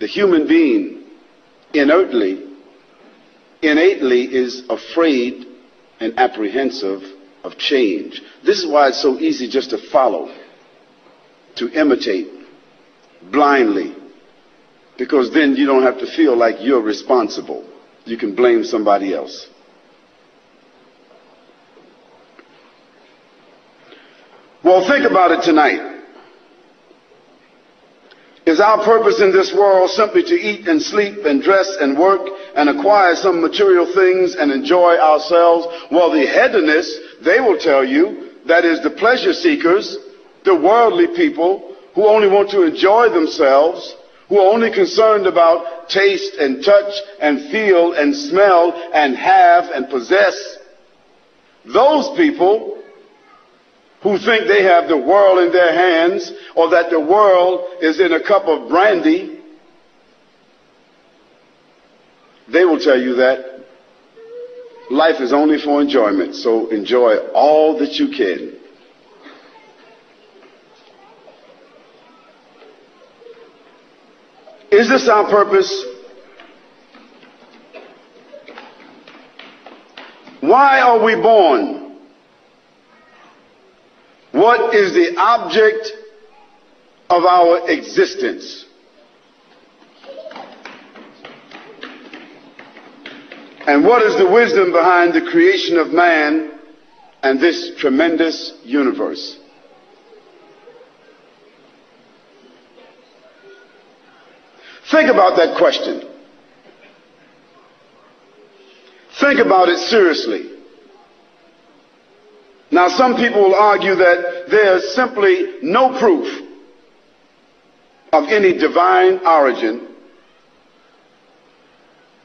The human being innately is afraid and apprehensive of change. This is why it's so easy just to follow, to imitate blindly, because then you don't have to feel like you're responsible. You can blame somebody else. Well, think about it tonight. Is our purpose in this world simply to eat and sleep and dress and work and acquire some material things and enjoy ourselves? Well, the hedonists, they will tell you, that is the pleasure seekers, the worldly people who only want to enjoy themselves, who are only concerned about taste and touch and feel and smell and have and possess. Those people who think they have the world in their hands, or that the world is in a cup of brandy, they will tell you that life is only for enjoyment, so enjoy all that you can. Is this our purpose? Why are we born? What is the object of our existence? And what is the wisdom behind the creation of man and this tremendous universe? Think about that question. Think about it seriously. Now, some people will argue that there's simply no proof of any divine origin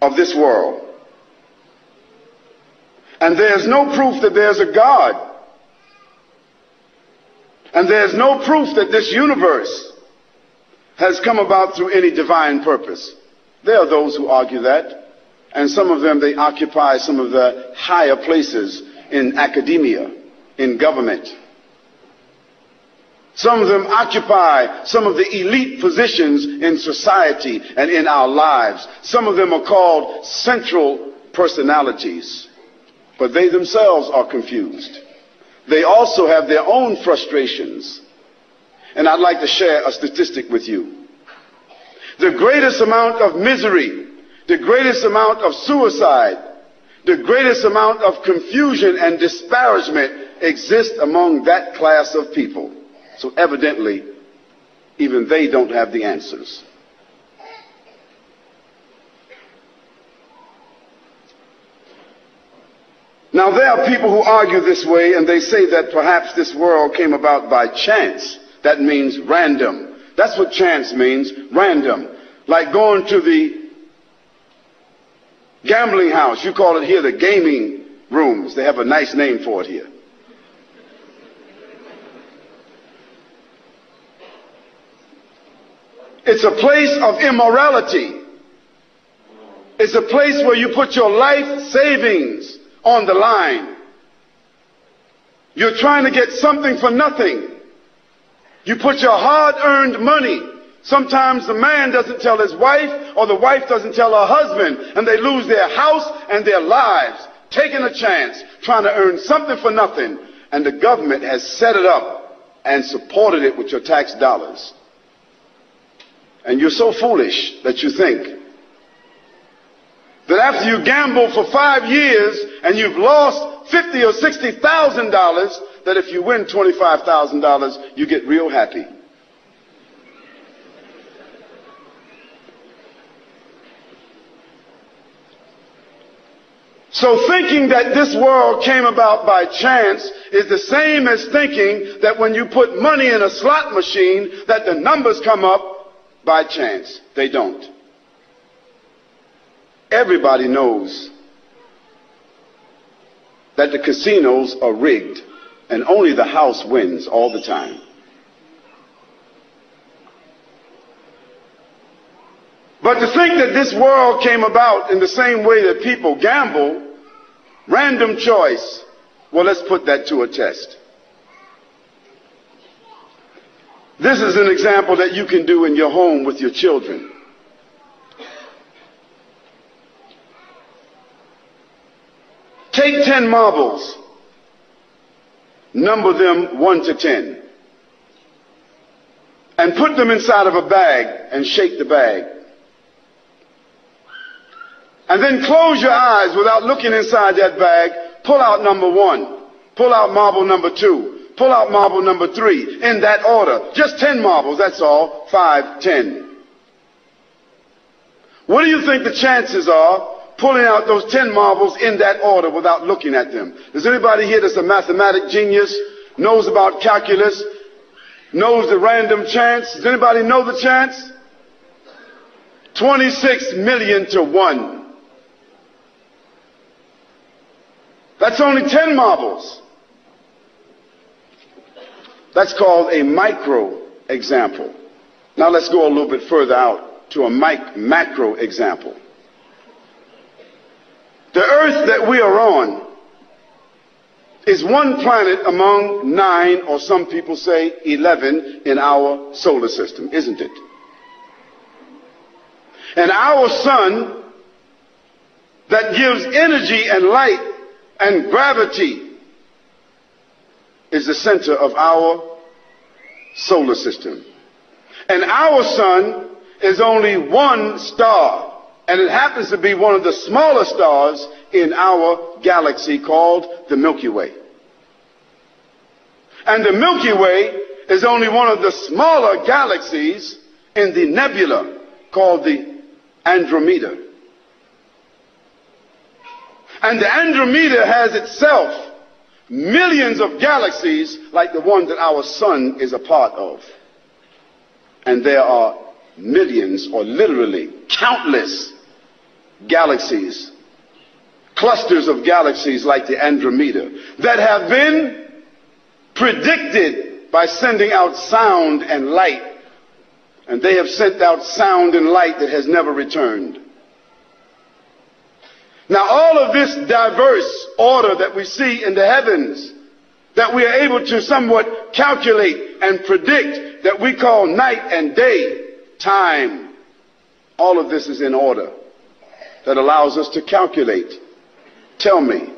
of this world. And there's no proof that there's a God. And there's no proof that this universe has come about through any divine purpose. There are those who argue that. And some of them, they occupy some of the higher places in academia, in government. Some of them occupy some of the elite positions in society and in our lives. Some of them are called central personalities, but they themselves are confused. They also have their own frustrations. And I'd like to share a statistic with you. The greatest amount of misery, the greatest amount of suicide, the greatest amount of confusion and disparagement exist among that class of people. So evidently, even they don't have the answers. Now, there are people who argue this way, and they say that perhaps this world came about by chance. That means random. That's what chance means, random. Like going to the gambling house. You call it here the gaming rooms. They have a nice name for it here. It's a place of immorality. It's a place where you put your life savings on the line. You're trying to get something for nothing. You put your hard-earned money. Sometimes the man doesn't tell his wife, or the wife doesn't tell her husband, and they lose their house and their lives, taking a chance, trying to earn something for nothing. And the government has set it up and supported it with your tax dollars. And you're so foolish that you think that after you gamble for 5 years and you've lost $50,000 or $60,000, that if you win $25,000, you get real happy. So thinking that this world came about by chance is the same as thinking that when you put money in a slot machine that the numbers come up by chance. They don't. Everybody knows that the casinos are rigged and only the house wins all the time. But to think that this world came about in the same way that people gamble, random choice, well, let's put that to a test. This is an example that you can do in your home with your children. Take 10 marbles, number them 1 to 10, and put them inside of a bag and shake the bag. And then close your eyes without looking inside that bag. Pull out number 1. Pull out marble number 2. Pull out marble number 3. In that order. Just 10 marbles, that's all. 5, 10. What do you think the chances are pulling out those 10 marbles in that order without looking at them? Does anybody here that's a mathematic genius, knows about calculus, knows the random chance? Does anybody know the chance? 26 million to 1. That's only 10 marbles. That's called a micro example. Now let's go a little bit further out to a macro example. The earth that we are on is one planet among 9, or some people say 11, in our solar system, isn't it? And our sun that gives energy and light and gravity is the center of our solar system. And our sun is only one star, and it happens to be one of the smaller stars in our galaxy called the Milky Way. And the Milky Way is only one of the smaller galaxies in the nebula called the Andromeda. And the Andromeda has itself millions of galaxies like the one that our sun is a part of. And there are millions, or literally countless, galaxies, clusters of galaxies like the Andromeda, that have been predicted by sending out sound and light. And they have sent out sound and light that has never returned. Now all of this diverse order that we see in the heavens, that we are able to somewhat calculate and predict, that we call night and day, time, all of this is in order that allows us to calculate. Tell me,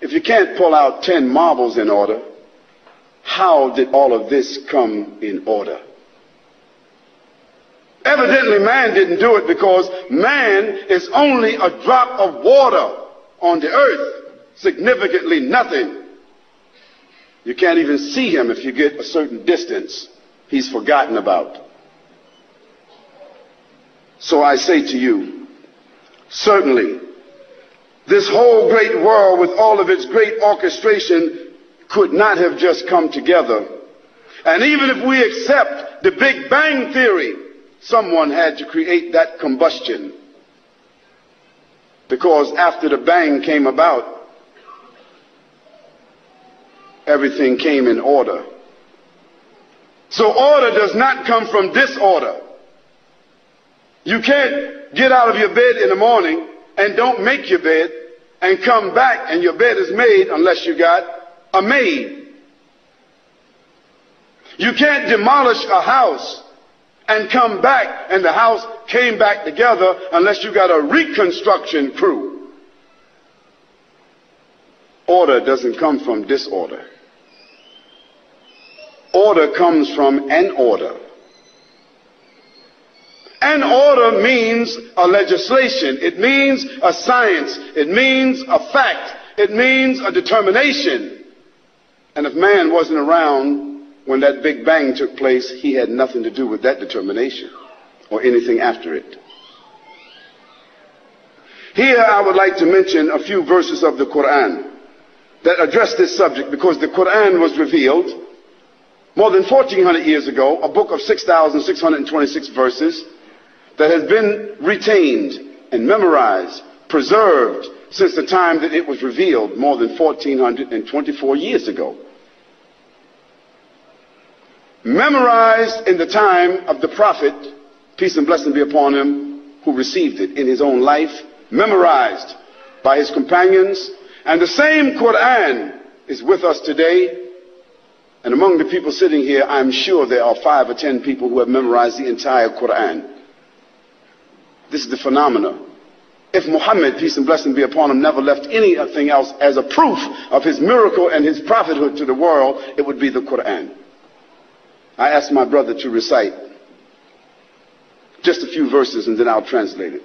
if you can't pull out 10 marbles in order, how did all of this come in order? Evidently, man didn't do it, because man is only a drop of water on the earth. Significantly nothing. You can't even see him if you get a certain distance. He's forgotten about. So I say to you, certainly, this whole great world with all of its great orchestration could not have just come together. And even if we accept the Big Bang Theory, someone had to create that combustion. Because after the bang came about, everything came in order. So order does not come from disorder. You can't get out of your bed in the morning and don't make your bed and come back and your bed is made unless you got a maid. You can't demolish a house and come back and the house came back together unless you got a reconstruction crew. Order doesn't come from disorder. Order comes from an order. An order means a legislation. It means a science. It means a fact. It means a determination. And if man wasn't around when that Big Bang took place, he had nothing to do with that determination or anything after it. Here I would like to mention a few verses of the Quran that address this subject, because the Quran was revealed more than 1400 years ago, a book of 6,626 verses that has been retained and memorized, preserved since the time that it was revealed more than 1424 years ago. Memorized in the time of the Prophet, peace and blessing be upon him, who received it in his own life, memorized by his companions, and the same Quran is with us today. And among the people sitting here, I'm sure there are 5 or 10 people who have memorized the entire Quran. This is the phenomena If Muhammad, peace and blessing be upon him, never left anything else as a proof of his miracle and his prophethood to the world, it would be the Quran. I asked my brother to recite just a few verses and then I'll translate it.